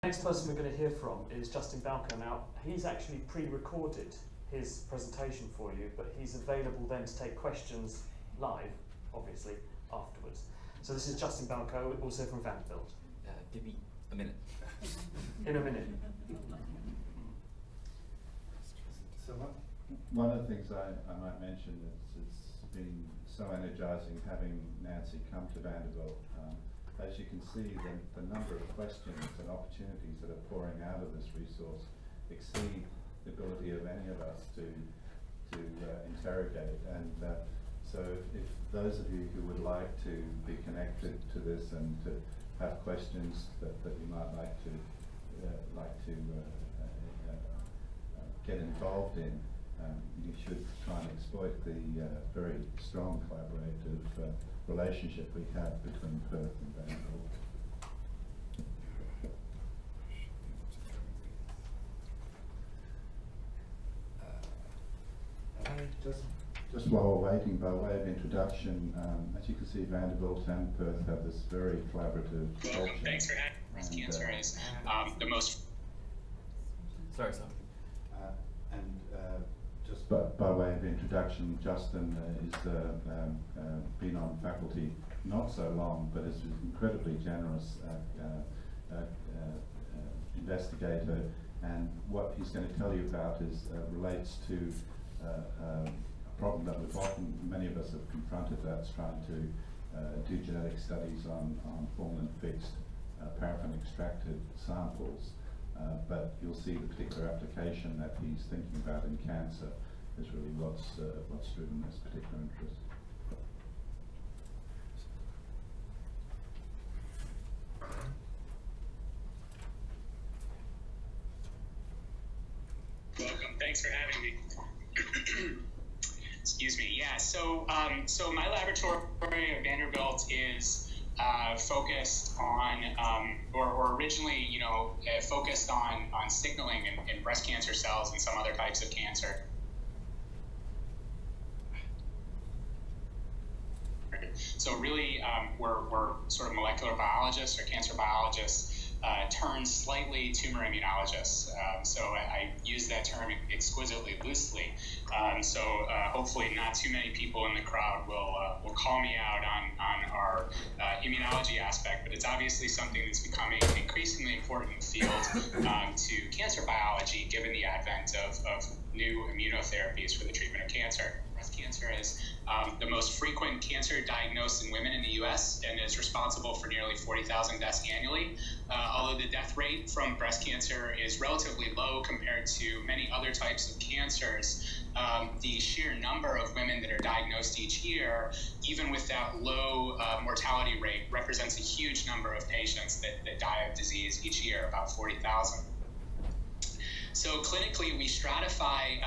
Next person we're going to hear from is Justin Balko. Now, he's actually pre-recorded his presentation for you, but he's available then to take questions live, obviously, afterwards. So this is Justin Balko, also from Vanderbilt. Give me a minute. In a minute. So one of the things I might mention is it's been so energizing having Nancy come to Vanderbilt. As you can see, the number of questions and opportunities that are pouring out of this resource exceed the ability of any of us to interrogate. And so if those of you who would like to be connected to this and to have questions that you might like to get involved in, you should try and exploit the very strong collaborative relationship we have between Perth and Vanderbilt. Just while we're waiting, by way of introduction, as you can see, Vanderbilt and Perth have this very collaborative culture. Welcome. Thanks for having me. Breast cancer is the most... Sorry, Sam. Just by way of introduction, Justin is been on faculty not so long, but is an incredibly generous investigator, and what he's going to tell you about is relates to a problem that many of us have confronted, that's trying to do genetic studies on formalin fixed paraffin extracted samples. But you'll see the particular application that he's thinking about in cancer is really what's driven this particular interest. Welcome. Thanks for having me. Excuse me. Yeah. So my laboratory at Vanderbilt is focused on, or originally, focused on signaling in breast cancer cells and some other types of cancer. So really, we're sort of molecular biologists or cancer biologists turned slightly tumor immunologists. So I use that term exquisitely loosely. So hopefully not too many people in the crowd will call me out on our immunology aspect, but it's obviously something that's becoming an increasingly important field to cancer biology, given the advent of new immunotherapies for the treatment of cancer. Breast cancer is the most frequent cancer diagnosed in women in the U.S. and is responsible for nearly 40,000 deaths annually. Although the death rate from breast cancer is relatively low compared to many other types of cancers, the sheer number of women that are diagnosed each year, even with that low mortality rate, represents a huge number of patients that die of disease each year, about 40,000. So clinically, we stratify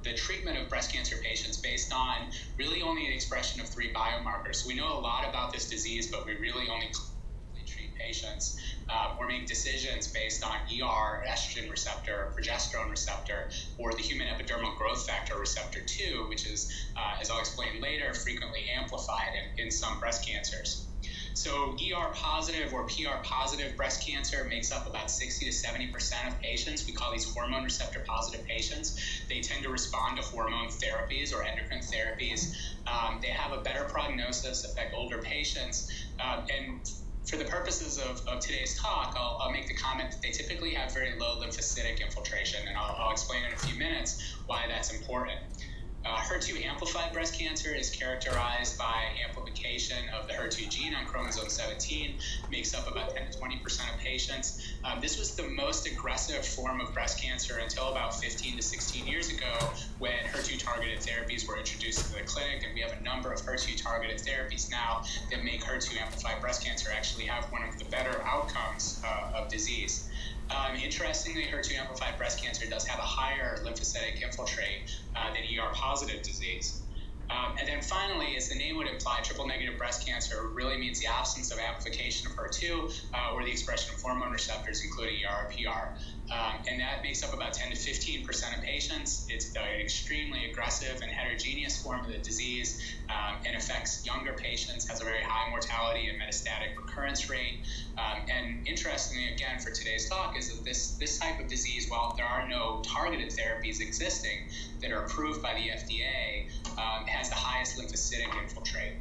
the treatment of breast cancer patients based on really only the expression of 3 biomarkers. So we know a lot about this disease, but we really only treat patients or make decisions based on ER, estrogen receptor, progesterone receptor, or the human epidermal growth factor receptor 2, which is, as I'll explain later, frequently amplified in some breast cancers. So ER positive or PR positive breast cancer makes up about 60 to 70% of patients. We call these hormone receptor positive patients. They tend to respond to hormone therapies or endocrine therapies. They have a better prognosis, affect older patients. And for the purposes of today's talk, I'll make the comment that they typically have very low lymphocytic infiltration, and I'll explain in a few minutes why that's important. HER2 amplified breast cancer is characterized by amplification of the HER2 gene on chromosome 17, makes up about 10 to 20% of patients. This was the most aggressive form of breast cancer until about 15 to 16 years ago, when HER2 targeted therapies were introduced to the clinic, and we have a number of HER2 targeted therapies now that make HER2 amplified breast cancer actually have one of the better outcomes of disease. Interestingly, HER2 amplified breast cancer does have a higher lymphocytic infiltrate than ER positive disease. And then finally, as the name would imply, triple negative breast cancer really means the absence of amplification of HER2 or the expression of hormone receptors, including ER or PR. and that makes up about 10 to 15% of patients. It's an extremely aggressive and heterogeneous form of the disease, and affects younger patients, has a very high mortality and metastatic recurrence rate. And interestingly, again, for today's talk, is that this type of disease, while there are no targeted therapies existing that are approved by the FDA, has the highest lymphocytic infiltrate.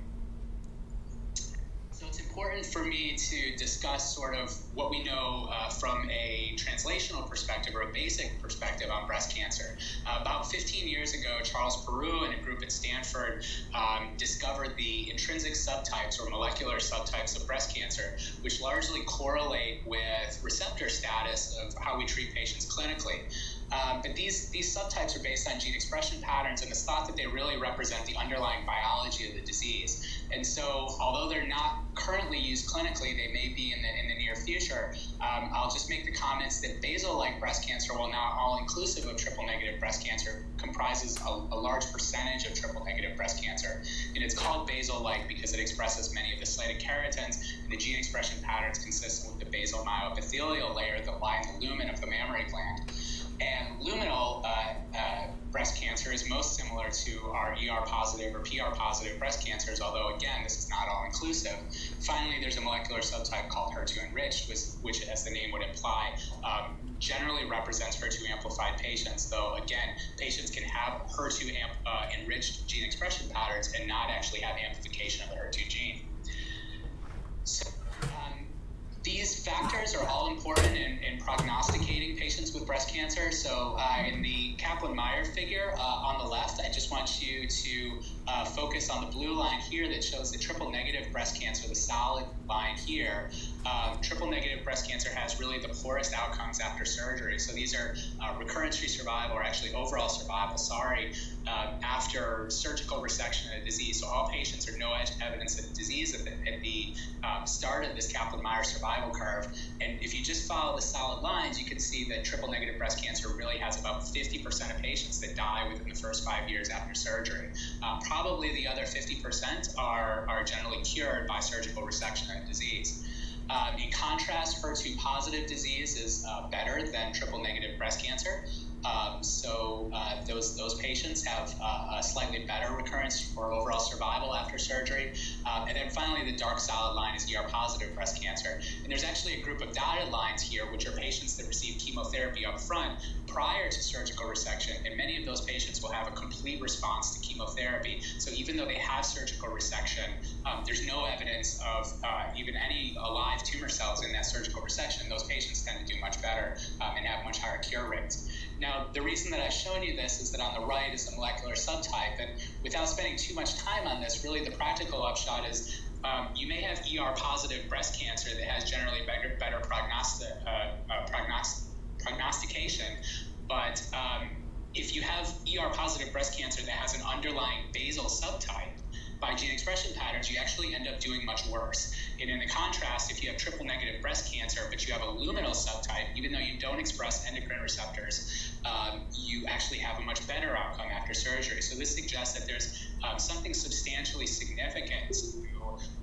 So it's important for me to discuss sort of what we know from a translational perspective or a basic perspective on breast cancer. About 15 years ago, Charles Peru and a group at Stanford discovered the intrinsic subtypes or molecular subtypes of breast cancer, which largely correlate with receptor status of how we treat patients clinically. But these subtypes are based on gene expression patterns, and it's thought that they really represent the underlying biology of the disease. And so, although they're not currently used clinically, they may be in the near future. I'll just make the comments that basal-like breast cancer, while not all-inclusive of triple-negative breast cancer, comprises a large percentage of triple-negative breast cancer. And it's called basal-like because it expresses many of the cytokeratins and the gene expression patterns consistent with the basal myoepithelial layer that line the lumen of the mammary gland. And luminal breast cancer is most similar to our ER-positive or PR-positive breast cancers, although, again, this is not all-inclusive. Finally, there's a molecular subtype called HER2-enriched, which, as the name would imply, generally represents HER2-amplified patients, though, again, patients can have HER2-enriched gene expression patterns and not actually have amplification of the HER2 gene. So, these factors are all important in prognosticating patients with breast cancer. So in the Kaplan-Meier figure on the left, I just want you to focus on the blue line here that shows the triple-negative breast cancer, the solid line here. Triple-negative breast cancer has really the poorest outcomes after surgery. So these are recurrence-free survival, or actually overall survival, after surgical resection of the disease. So all patients are no evidence of the disease at the start of this Kaplan-Meier survival curve. And if you just follow the solid lines, you can see that triple-negative breast cancer really has about 50% of patients that die within the first 5 years after surgery. Probably the other 50% are generally cured by surgical resection of the disease. In contrast, HER2-positive disease is better than triple-negative breast cancer. Those patients have a slightly better recurrence or overall survival after surgery. And then finally, the dark solid line is ER-positive breast cancer. And there's actually a group of dotted lines here, which are patients that receive chemotherapy up front prior to surgical resection. And many of those patients will have a complete response to chemotherapy. So even though they have surgical resection, there's no evidence of even any alive tumor cells in that surgical resection. Those patients tend to do much better and have much higher cure rates. Now, the reason that I've shown you this is that on the right is a molecular subtype, and without spending too much time on this, really the practical upshot is you may have ER-positive breast cancer that has generally better prognostication, but if you have ER-positive breast cancer that has an underlying basal subtype, by gene expression patterns, you actually end up doing much worse. And in the contrast, if you have triple-negative breast cancer, but you have a luminal subtype, even though you don't express endocrine receptors, you actually have a much better outcome after surgery. So this suggests that there's something substantially significant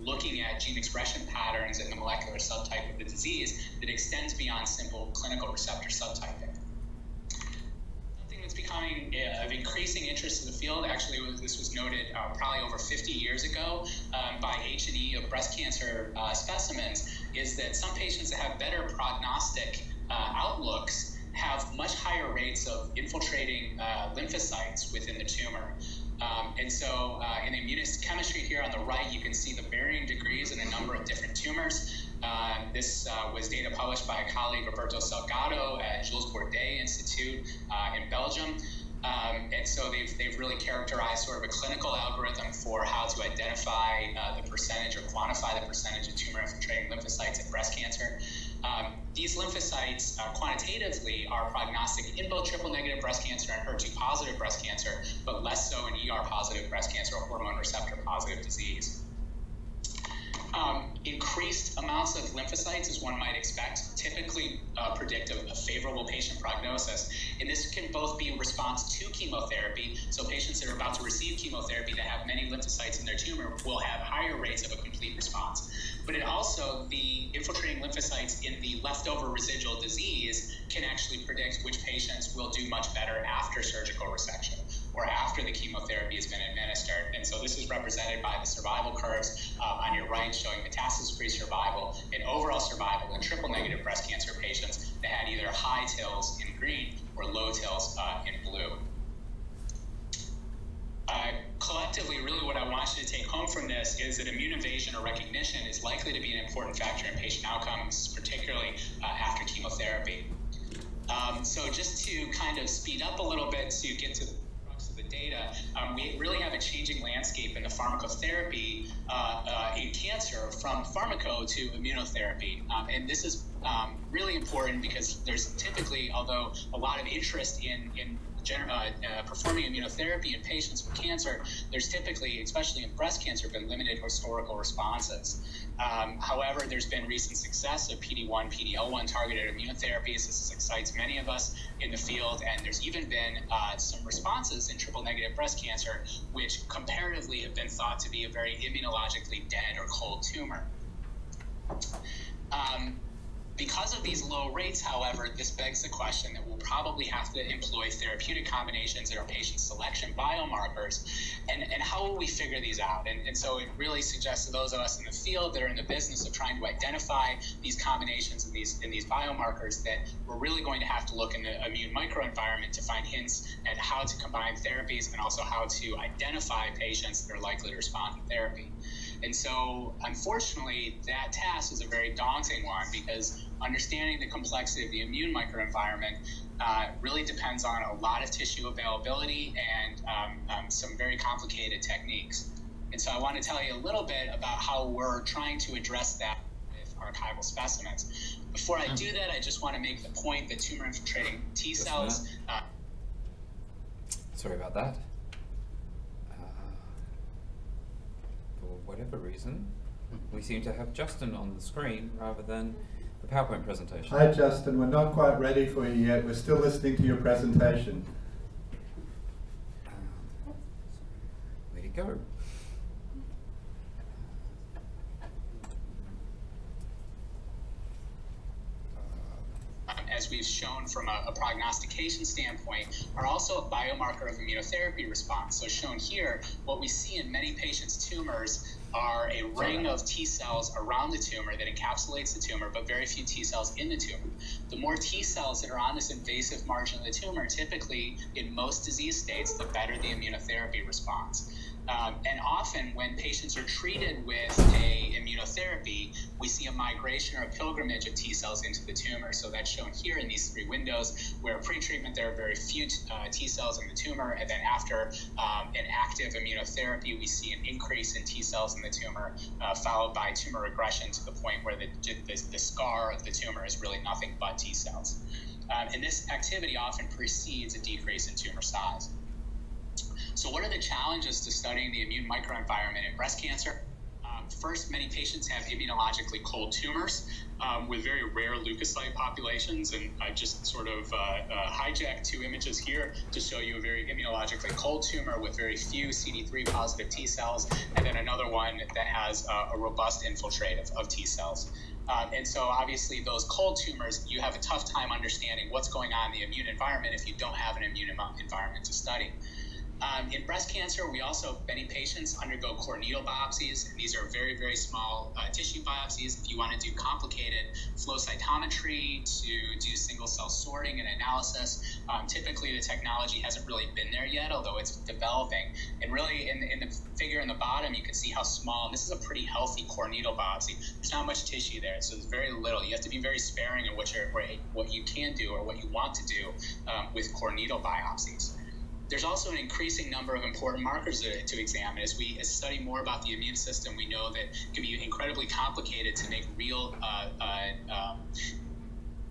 looking at gene expression patterns and the molecular subtype of the disease that extends beyond simple clinical receptor subtyping. It's becoming of increasing interest in the field. Actually, this was noted probably over 50 years ago by H&E of breast cancer specimens, is that some patients that have better prognostic outlooks have much higher rates of infiltrating lymphocytes within the tumor. And so in the immunochemistry here on the right, you can see the varying degrees in a number of different tumors. This was data published by a colleague, Roberto Salgado, at Jules Bordet Institute in Belgium. And so they've really characterized sort of a clinical algorithm for how to identify the percentage or quantify the percentage of tumor-infiltrating lymphocytes in breast cancer. These lymphocytes quantitatively are prognostic in both triple-negative breast cancer and HER2-positive breast cancer, but less so in ER-positive breast cancer or hormone receptor-positive disease. Increased amounts of lymphocytes, as one might expect, typically predict a favorable patient prognosis. And this can both be in response to chemotherapy. So patients that are about to receive chemotherapy that have many lymphocytes in their tumor will have higher rates of a complete response. But it also, the infiltrating lymphocytes in the leftover residual disease can actually patients will do much better after surgical resection or after the chemotherapy has been administered. And so this is represented by the survival curves on your right showing metastasis-free survival and overall survival in triple-negative breast cancer patients that had either high TILs in green or low TILs in blue. Collectively, really what I want you to take home from this is that immune evasion or recognition is likely to be an important factor in patient outcomes, particularly after chemotherapy. So just to kind of speed up a little bit to get to the crux of the data, we really have a changing landscape in the pharmacotherapy in cancer from pharmaco to immunotherapy. And this is really important because there's typically, although a lot of interest in performing immunotherapy in patients with cancer, there's typically, especially in breast cancer, been limited historical responses. However, there's been recent success of PD-1, PD-L1 targeted immunotherapies. This excites many of us in the field, and there's even been some responses in triple-negative breast cancer, which comparatively have been thought to be a very immunologically dead or cold tumor. Because of these low rates, however, this begs the question that we'll probably have to employ therapeutic combinations that are patient selection biomarkers. And how will we figure these out? And so it really suggests to those of us in the field that are in the business of trying to identify these combinations and these biomarkers that we're really going to have to look in the immune microenvironment to find hints at how to combine therapies and also how to identify patients that are likely to respond to therapy. And so, unfortunately, that task is a very daunting one because understanding the complexity of the immune microenvironment really depends on a lot of tissue availability and some very complicated techniques. And so I want to tell you a little bit about how we're trying to address that with archival specimens. Before I do that, I just want to make the point that tumor-infiltrating T cells... Sorry about that. For whatever reason, we seem to have Justin on the screen rather than the PowerPoint presentation. Hi Justin, we're not quite ready for you yet. We're still listening to your presentation. There you go. As we've shown from a prognostication standpoint, are also a biomarker of immunotherapy response. So shown here, what we see in many patients' tumors are a ring of T cells around the tumor that encapsulates the tumor, but very few T cells in the tumor. The more T cells that are on this invasive margin of the tumor, typically in most disease states, the better the immunotherapy response. And often when patients are treated with a immunotherapy, we see a migration or a pilgrimage of T cells into the tumor. So that's shown here in these three windows, where pre-treatment there are very few T cells in the tumor, and then after an active immunotherapy, we see an increase in T cells in the tumor, followed by tumor regression to the point where the scar of the tumor is really nothing but T cells. And this activity often precedes a decrease in tumor size. So what are the challenges to studying the immune microenvironment in breast cancer? First, many patients have immunologically cold tumors with very rare leukocyte populations, and I just sort of hijacked two images here to show you a very immunologically cold tumor with very few CD3 positive T cells, and then another one that has a robust infiltrate of T cells. And so obviously those cold tumors, you have a tough time understanding what's going on in the immune environment if you don't have an immune environment to study. In breast cancer, many patients undergo core needle biopsies, and these are very, very small tissue biopsies. If you want to do complicated flow cytometry to do single cell sorting and analysis, typically the technology hasn't really been there yet, although it's developing. And really in the figure in the bottom, you can see how small, and this is a pretty healthy core needle biopsy. There's not much tissue there, so there's very little. You have to be very sparing in what you can do or what you want to do with core needle biopsies. There's also an increasing number of important markers to examine. As we study more about the immune system, we know that it can be incredibly complicated to make real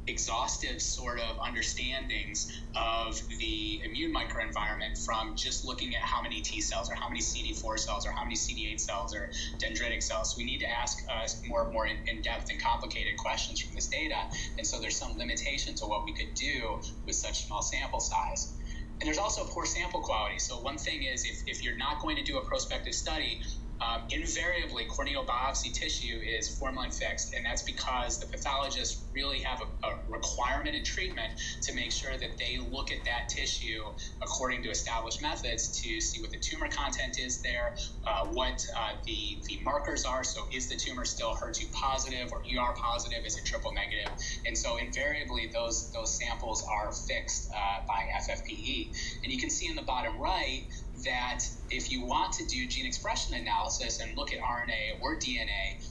exhaustive sort of understandings of the immune microenvironment from just looking at how many T cells or how many CD4 cells or how many CD8 cells or dendritic cells. So we need to ask more in-depth and complicated questions from this data. And so there's some limitation to what we could do with such small sample size. And there's also poor sample quality. So one thing is if you're not going to do a prospective study, invariably corneal biopsy tissue is formalin fixed, and that's because the pathologists really have a requirement in treatment to make sure that they look at that tissue according to established methods to see what the tumor content is there, what the markers are. So is the tumor still HER2 positive or ER positive? Is it triple negative? And so invariably those samples are fixed by FFPE. And you can see in the bottom right that if you want to do gene expression analysis and look at RNA or DNA,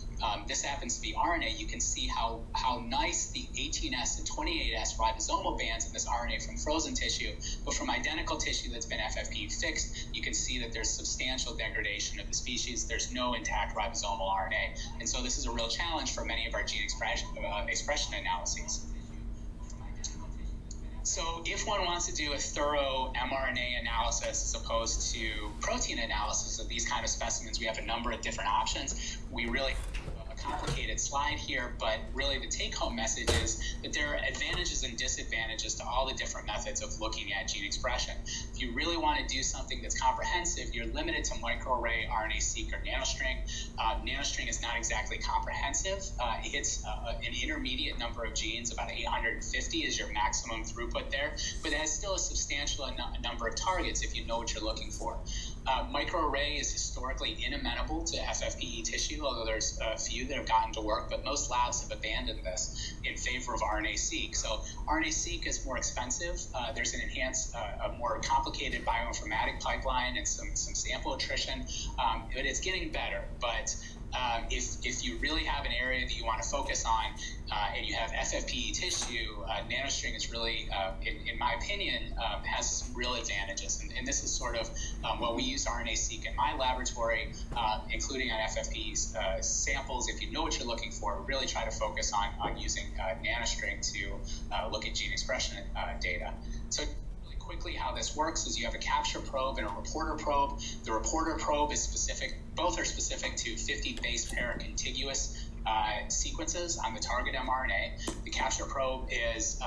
this happens to be RNA, you can see how nice the 18S and 28S ribosomal bands in this RNA from frozen tissue, but from identical tissue that's been FFPE fixed, you can see that there's substantial degradation of the species. There's no intact ribosomal RNA. And so this is a real challenge for many of our gene expression analyses. So if one wants to do a thorough mRNA analysis as opposed to protein analysis of these kind of specimens, we have a number of different options. We really have a complicated slide here, but really the take-home message is that there are advantages and disadvantages to all the different methods of looking at gene expression. If you really want to do something that's comprehensive, you're limited to microarray, RNA-seq, or nanoString. nanoString is not exactly comprehensive. It hits an intermediate number of genes, about 850 is your maximum throughput there, but it has still a substantial number of targets if you know what you're looking for. Microarray is historically inamenable to FFPE tissue, although there's a few that have gotten to work, but most labs have abandoned this in favor of RNA-seq. So RNA-seq is more expensive. There's an enhanced, a more complicated bioinformatic pipeline and some sample attrition, but it's getting better. But if you really have an area that you want to focus on and you have FFPE tissue, nanoString is really, in my opinion, has some real advantages. And this is sort of what we use RNA-seq in my laboratory, including on FFPE samples. If you know what you're looking for, really try to focus on using nanoString to look at gene expression data. So quickly how this works is you have a capture probe and a reporter probe. The reporter probe is specific, both are specific to 50 base pair contiguous sequences on the target mRNA. The capture probe is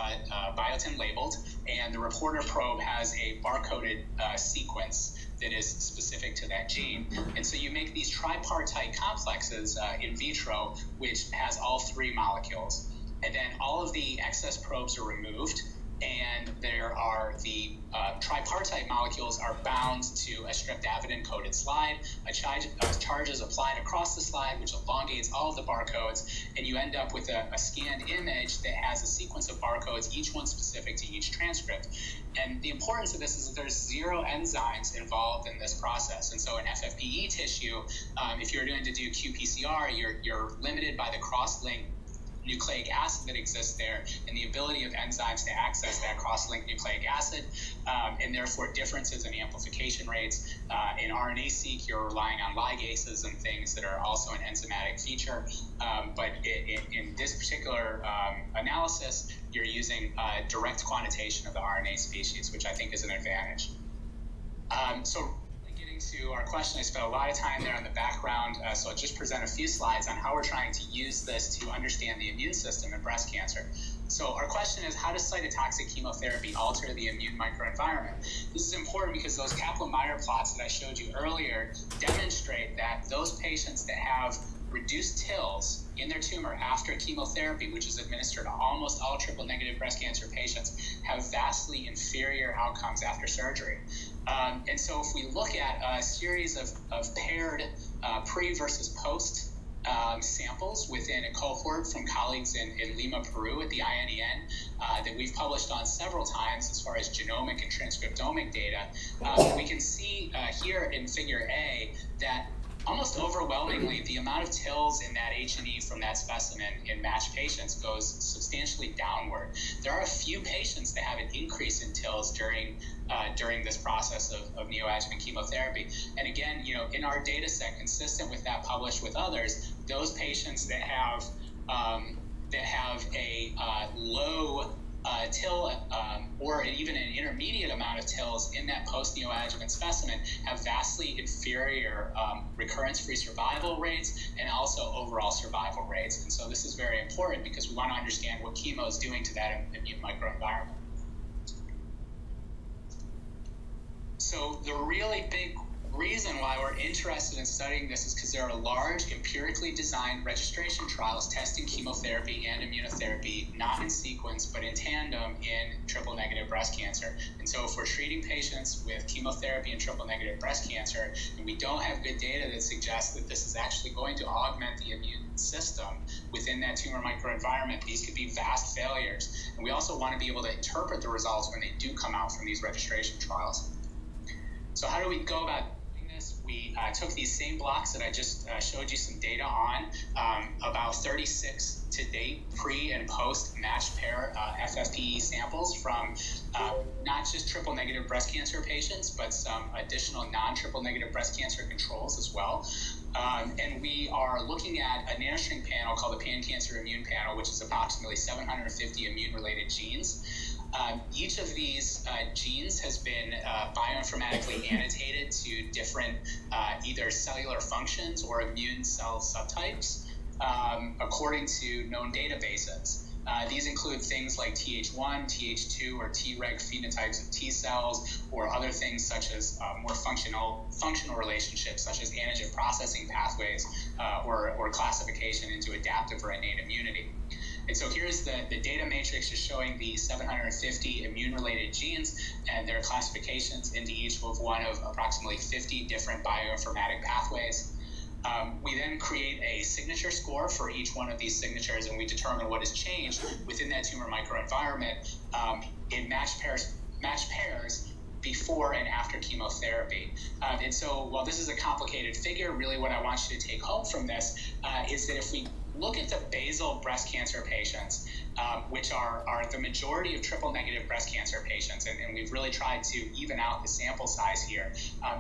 biotin labeled, and the reporter probe has a barcoded sequence that is specific to that gene. And so you make these tripartite complexes in vitro, which has all three molecules. And then all of the excess probes are removed, and there are the tripartite molecules are bound to a streptavidin-coated slide. A charge is applied across the slide, which elongates all of the barcodes, and you end up with a scanned image that has a sequence of barcodes, each one specific to each transcript. And the importance of this is that there's 0 enzymes involved in this process. And so in FFPE tissue, if you're going to do qPCR, you're limited by the cross-link nucleic acid that exists there and the ability of enzymes to access that cross-linked nucleic acid, and therefore differences in amplification rates. In RNA-seq, you're relying on ligases and things that are also an enzymatic feature, but in this particular analysis, you're using direct quantitation of the RNA species, which I think is an advantage. So to our question, I spent a lot of time there on the background, so I'll just present a few slides on how we're trying to use this to understand the immune system in breast cancer. So our question is, how does cytotoxic chemotherapy alter the immune microenvironment? This is important because those Kaplan-Meier plots that I showed you earlier demonstrate that those patients that have reduced TILs in their tumor after chemotherapy, which is administered to almost all triple-negative breast cancer patients, have vastly inferior outcomes after surgery. And so if we look at a series of paired pre versus post samples within a cohort from colleagues in Lima, Peru at the INEN that we've published on several times as far as genomic and transcriptomic data, we can see here in figure A that almost overwhelmingly, the amount of TILs in that H&E from that specimen in matched patients goes substantially downward. There are a few patients that have an increase in TILs during this process of neoadjuvant chemotherapy. And again, in our data set, consistent with that published with others, those patients that have a low TIL or even an intermediate amount of TILs in that post-neoadjuvant specimen have vastly inferior recurrence-free survival rates and also overall survival rates. And so this is very important because we want to understand what chemo is doing to that immune microenvironment. So the really big reason why we're interested in studying this is because there are large empirically designed registration trials testing chemotherapy and immunotherapy, not in sequence, but in tandem in triple-negative breast cancer. And so if we're treating patients with chemotherapy and triple-negative breast cancer, and we don't have good data that suggests that this is actually going to augment the immune system within that tumor microenvironment, these could be vast failures. And we also want to be able to interpret the results when they do come out from these registration trials. So how do we go about doing this? We took these same blocks that I just showed you some data on, about 36 to date pre and post matched pair FFPE samples from not just triple negative breast cancer patients, but some additional non-triple negative breast cancer controls as well. And we are looking at a nanoString panel called the Pan-Cancer Immune Panel, which is approximately 750 immune-related genes. Each of these genes has been bioinformatically annotated to different either cellular functions or immune cell subtypes according to known databases. These include things like Th1, Th2, or Treg phenotypes of T cells, or other things such as more functional relationships, such as antigen processing pathways, or classification into adaptive or innate immunity. And so here's the data matrix just showing the 750 immune-related genes and their classifications into each of one of approximately 50 different bioinformatic pathways. We then create a signature score for each one of these signatures, and we determine what has changed within that tumor microenvironment in matched pairs before and after chemotherapy. And so while this is a complicated figure, really what I want you to take home from this is that if we look at the basal breast cancer patients, which are the majority of triple-negative breast cancer patients, and we've really tried to even out the sample size here.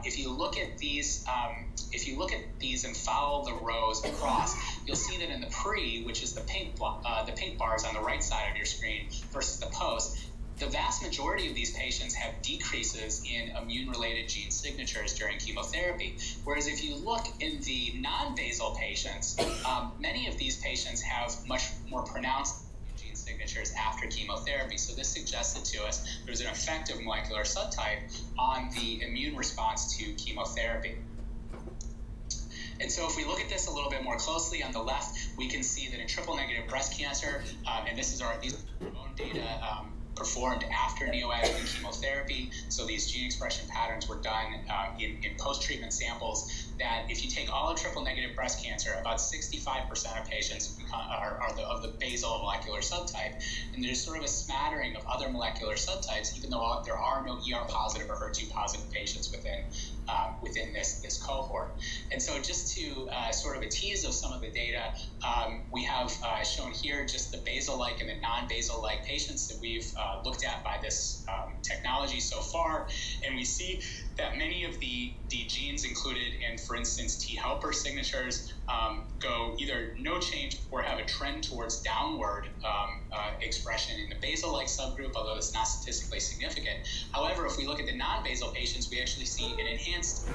If you look at these and follow the rows across, you'll see that in the pre, which is the pink bars on the right side of your screen, versus the post, the vast majority of these patients have decreases in immune-related gene signatures during chemotherapy. Whereas if you look in the non-basal patients, many of these patients have much more pronounced gene signatures after chemotherapy. So this suggested to us there's an effective molecular subtype on the immune response to chemotherapy. And so if we look at this a little bit more closely on the left, we can see that in triple-negative breast cancer, and these are our own data, performed after neoadjuvant chemotherapy. So these gene expression patterns were done in post-treatment samples, that if you take all of triple-negative breast cancer, about 65% of patients are of the basal molecular subtype. And there's sort of a smattering of other molecular subtypes, even though there are no ER-positive or HER2-positive patients within this cohort. And so just to sort of a tease of some of the data, we have shown here just the basal-like and the non-basal-like patients that we've looked at by this technology so far. And we see that many of the genes included in, for instance, T helper signatures go either no change or have a trend towards downward expression in the basal-like subgroup, although it's not statistically significant. However, if we look at the non-basal patients, we actually see an enhanced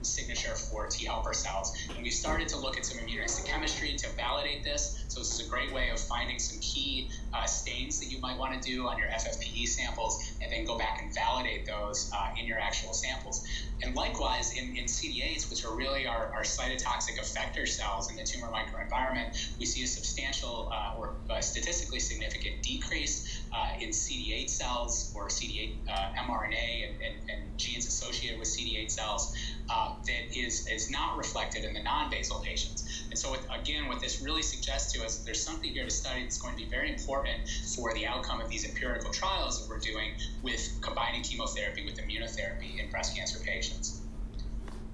signature for T helper cells. And we started to look at some immunohistochemistry to validate this. So this is a great way of finding some key stains that you might want to do on your FFPE samples, and then go back and validate those in your actual samples. And likewise, in CD8s, which are really our cytotoxic effector cells in the tumor microenvironment, we see a substantial or statistically significant decrease in CD8 cells, or CD8 mRNA and genes associated with CD8 cells that is not reflected in the non-basal patients. And so again, what this really suggests to us, there's something here to study that's going to be very important for the outcome of these empirical trials that we're doing with combining chemotherapy with immunotherapy in breast cancer patients.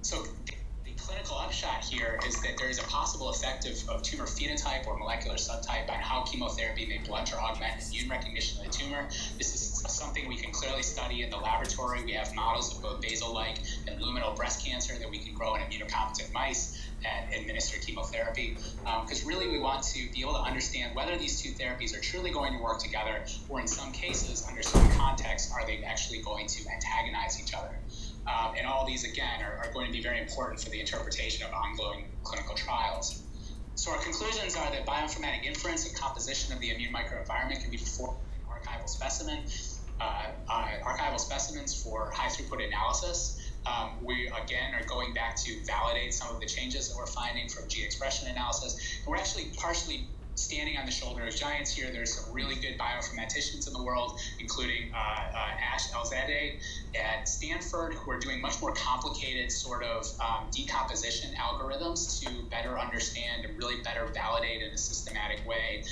So the clinical upshot here is that there is a possible effect of tumor phenotype or molecular subtype on how chemotherapy may blunt or augment immune recognition of the tumor. This is something we can clearly study in the laboratory. We have models of both basal-like and luminal breast cancer that we can grow in immunocompetent mice and administer chemotherapy, because really we want to be able to understand whether these two therapies are truly going to work together, or in some cases, under certain contexts, are they actually going to antagonize each other. And all these, again, are going to be very important for the interpretation of ongoing clinical trials. So our conclusions are that bioinformatic inference and composition of the immune microenvironment can be performed in archival specimens for high throughput analysis. We, again, are going back to validate some of the changes that we're finding from gene expression analysis. And we're actually partially standing on the shoulder of giants here. There's some really good bioinformaticians in the world, including Ash Elzadeh at Stanford, who are doing much more complicated sort of decomposition algorithms to better understand and really better validate in a systematic way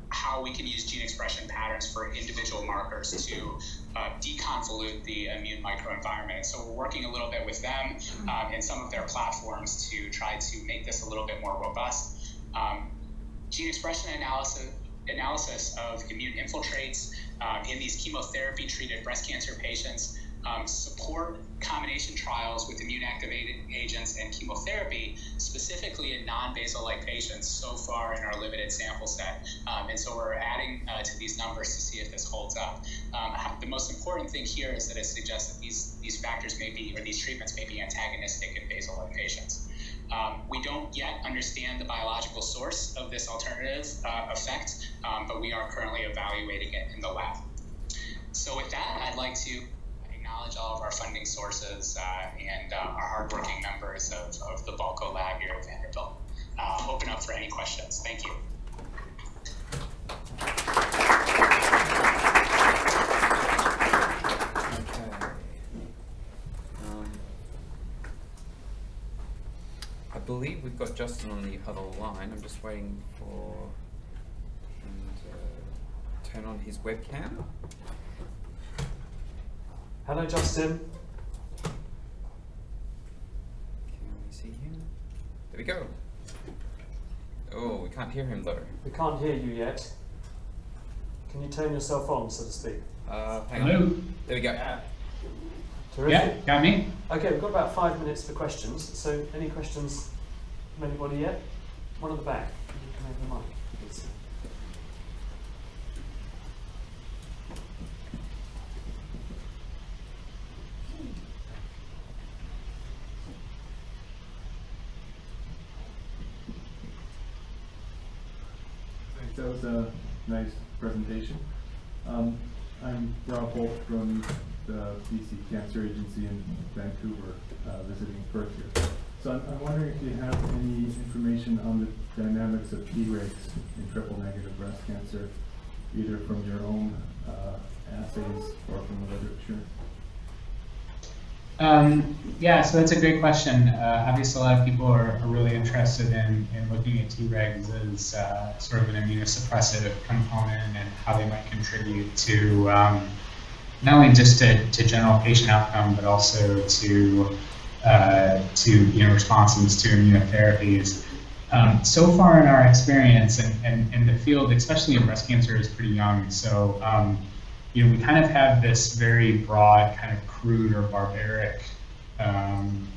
how we can use gene expression patterns for individual markers to deconvolute the immune microenvironment. So we're working a little bit with them and some of their platforms to try to make this a little bit more robust. Gene expression analysis of immune infiltrates in these chemotherapy-treated breast cancer patients support combination trials with immune-activating agents and chemotherapy, specifically in non-basal-like patients so far in our limited sample set. And so we're adding to these numbers to see if this holds up. The most important thing here is that it suggests that these factors may be, or these treatments may be antagonistic in basal-like patients. We don't yet understand the biological source of this alternative effect, but we are currently evaluating it in the lab. So with that, I'd like to acknowledge all of our funding sources and our hardworking members of the Balko lab here at Vanderbilt. Open up for any questions. Thank you. I believe we've got Justin on the other line. I'm just waiting for him to turn on his webcam. Hello, Justin. Can we see him? There we go. Oh, we can't hear him though. We can't hear you yet. Can you turn yourself on, so to speak? Hang Hello. on. There we go. Yeah. Terrific. Yeah, got me. Okay, we've got about 5 minutes for questions. So, any questions from anybody yet? One at the back. You can have the mic, please. Thanks, that was a nice presentation. I'm Rob Holt from the BC Cancer Agency in Vancouver, visiting Perth here. So I'm wondering if you have any information on the dynamics of Tregs in triple-negative breast cancer, either from your own assays or from the literature. Yeah, so that's a great question. Obviously, a lot of people are really interested in looking at Tregs as sort of an immunosuppressive component and how they might contribute to not only just to general patient outcome, but also to responses to immunotherapies. So far in our experience, and the field, especially in breast cancer, is pretty young. So we kind of have this very broad, kind of crude or barbaric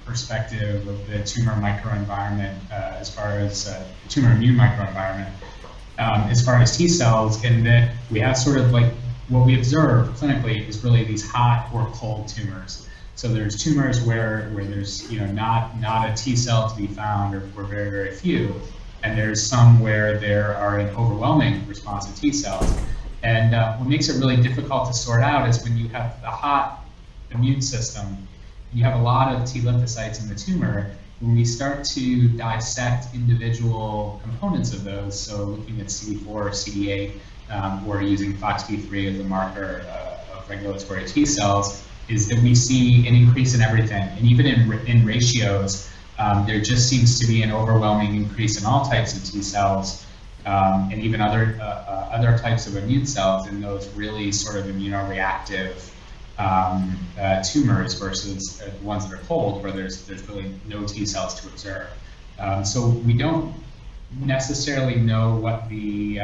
perspective of the tumor microenvironment as far as tumor immune microenvironment as far as T cells, in that we have sort of like what we observe clinically is really these hot or cold tumors. So there's tumors where there's not a T cell to be found, or very, very few, and there's some where there are an overwhelming response of T cells. And what makes it really difficult to sort out is when you have the hot immune system, you have a lot of T lymphocytes in the tumor. When we start to dissect individual components of those, so looking at CD4 or CD8, or using FOXP3 as a marker of regulatory T cells, is that we see an increase in everything. And even in ratios, there just seems to be an overwhelming increase in all types of T cells, and even other types of immune cells in those really sort of immunoreactive tumors versus ones that are cold, where there's really no T cells to observe. So we don't necessarily know what the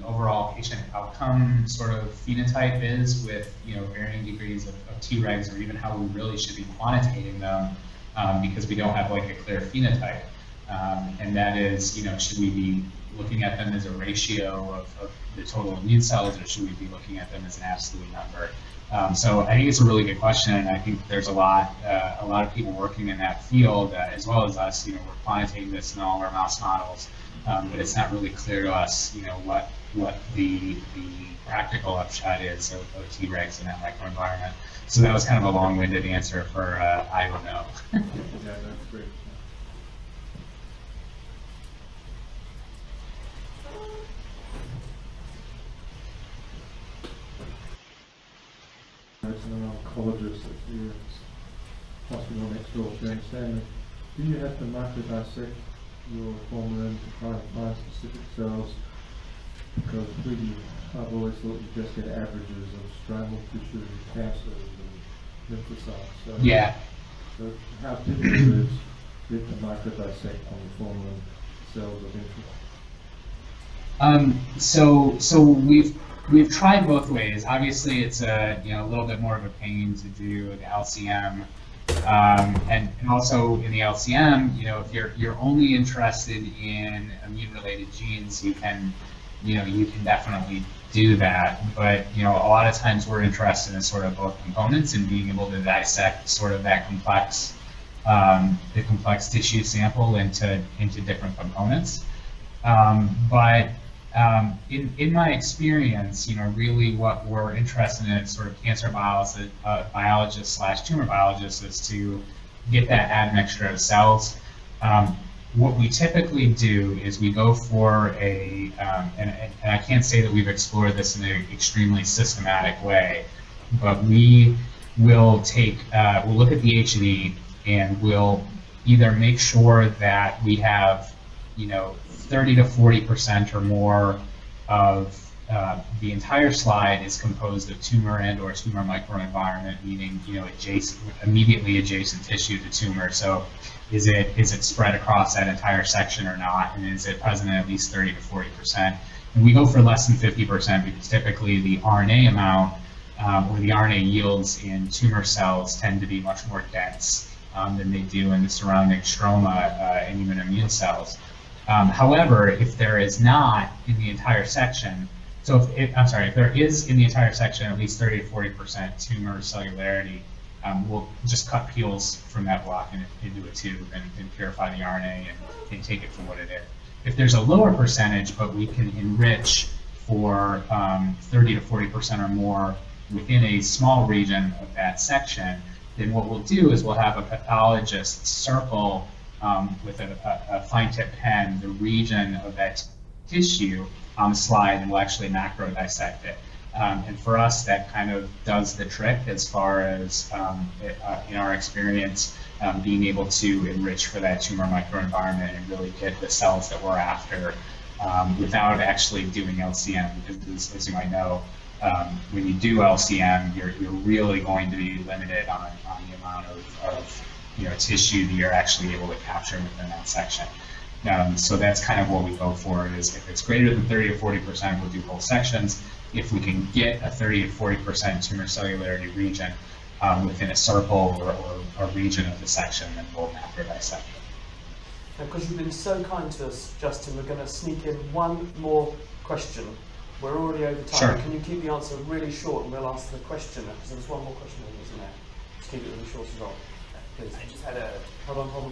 overall patient outcome sort of phenotype is, with varying degrees of Tregs, or even how we really should be quantitating them, because we don't have like a clear phenotype. And that is, should we be looking at them as a ratio of the total immune cells, or should we be looking at them as an absolute number? So I think it's a really good question, and I think there's a lot of people working in that field, as well as us. We're quantitating this in all our mouse models, but it's not really clear to us, what the practical upshot is of Tregs in that microenvironment. So that was kind of a long-winded answer for I don't know. Yeah, that's great. As an oncologist at the hospital next door, James Stanley, do you have to microdissect your formalin to try and find specific cells? Because I've always thought you just get averages of stromal tissue, cancers, and lymphocytes. So, Yeah. So how typical is it to microdissect on the formalin cells of interest? So we've tried both ways. Obviously, it's a little bit more of a pain to do the LCM, and also in the LCM, if you're only interested in immune-related genes, you can definitely do that. But a lot of times we're interested in sort of both components and being able to dissect sort of that complex, the complex tissue sample into different components. But in my experience, really what we're interested in as sort of cancer biologists / tumor biologists is to get that admixture of cells. What we typically do is we go for and I can't say that we've explored this in an extremely systematic way, but we will we'll look at the H&E and we'll either make sure that we have 30 to 40% or more of the entire slide is composed of tumor and/or tumor microenvironment, meaning immediately adjacent tissue to tumor. So is it spread across that entire section or not, and is it present in at least 30 to 40%? And we go for less than 50% because typically the RNA amount or the RNA yields in tumor cells tend to be much more dense than they do in the surrounding stroma in human immune cells. However, if there is not in the entire section, if there is in the entire section at least 30 to 40% tumor cellularity, we'll just cut peels from that block into a tube and purify the RNA and take it for what it is. If there's a lower percentage, but we can enrich for 30 to 40% or more within a small region of that section, then what we'll do is we'll have a pathologist circle with a fine tip pen the region of that tissue on the slide, and we'll actually macro dissect it. And for us, that kind of does the trick as far as, in our experience, being able to enrich for that tumor microenvironment and really get the cells that we're after without actually doing LCM. Because as you might know, when you do LCM, you're really going to be limited on the amount of tissue that you're actually able to capture within that section. So that's kind of what we go for, is if it's greater than 30 to 40%, we'll do whole sections. If we can get a 30 to 40% tumor cellularity region within a circle or a region of the section, then we'll macro dissect it. Now, because you've been so kind to us, Justin, we're going to sneak in one more question. We're already over time. Sure. Can you keep the answer really short, and we'll answer the question? Because there's one more question, isn't there? Just keep it really short as well. Please. I just had a Hold on.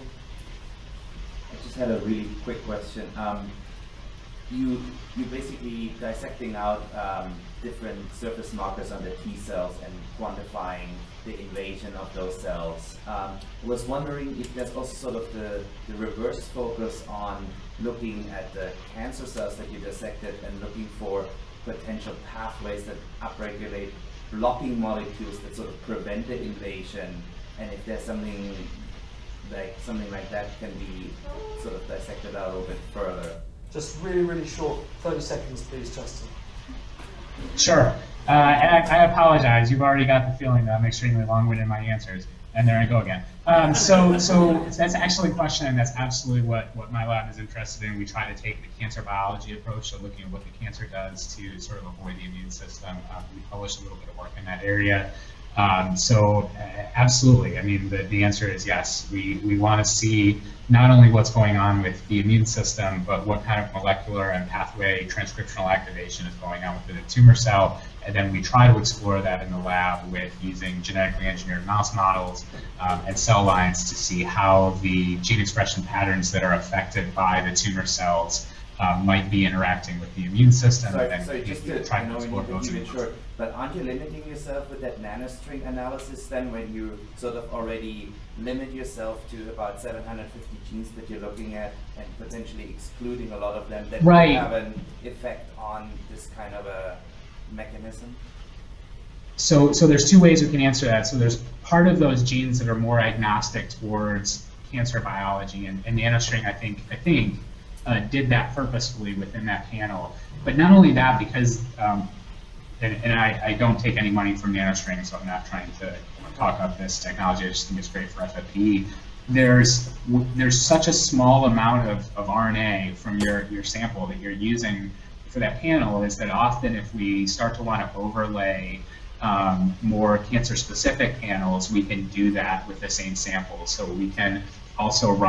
I just had a really quick question. You basically dissecting out different surface markers on the T cells and quantifying the invasion of those cells. I was wondering if there's also sort of the reverse focus on looking at the cancer cells that you dissected and looking for potential pathways that upregulate blocking molecules that sort of prevent the invasion, and if there's something like that can be sort of dissected out a little bit further. Just really, really short, 30 seconds, please, Justin. Sure. And I apologize. You've already got the feeling that I'm extremely long-winded in my answers. And there I go again. So that's actually a question, and that's absolutely what my lab is interested in. We try to take the cancer biology approach, so looking at what the cancer does to sort of avoid the immune system. We published a little bit of work in that area. Absolutely. I mean, the answer is yes. We want to see not only what's going on with the immune system, but what kind of molecular and pathway transcriptional activation is going on within a tumor cell. And then we try to explore that in the lab with using genetically engineered mouse models and cell lines to see how the gene expression patterns that are affected by the tumor cells might be interacting with the immune system. Sorry, and then just to, try I to know explore we those. need to keep it short, but aren't you limiting yourself with that nanostring analysis then, when you sort of already limit yourself to about 750 genes that you're looking at and potentially excluding a lot of them that Right. have an effect on this kind of a mechanism? So there's two ways we can answer that. So there's part of those genes that are more agnostic towards cancer biology, and nanoString, I think did that purposefully within that panel. But not only that, because and I don't take any money from nanoString, so I'm not trying to talk up this technology. I just think it's great for FFPE. There's such a small amount of RNA from your sample that you're using for that panel, is that often if we start to want to overlay more cancer-specific panels, we can do that with the same sample. So we can also run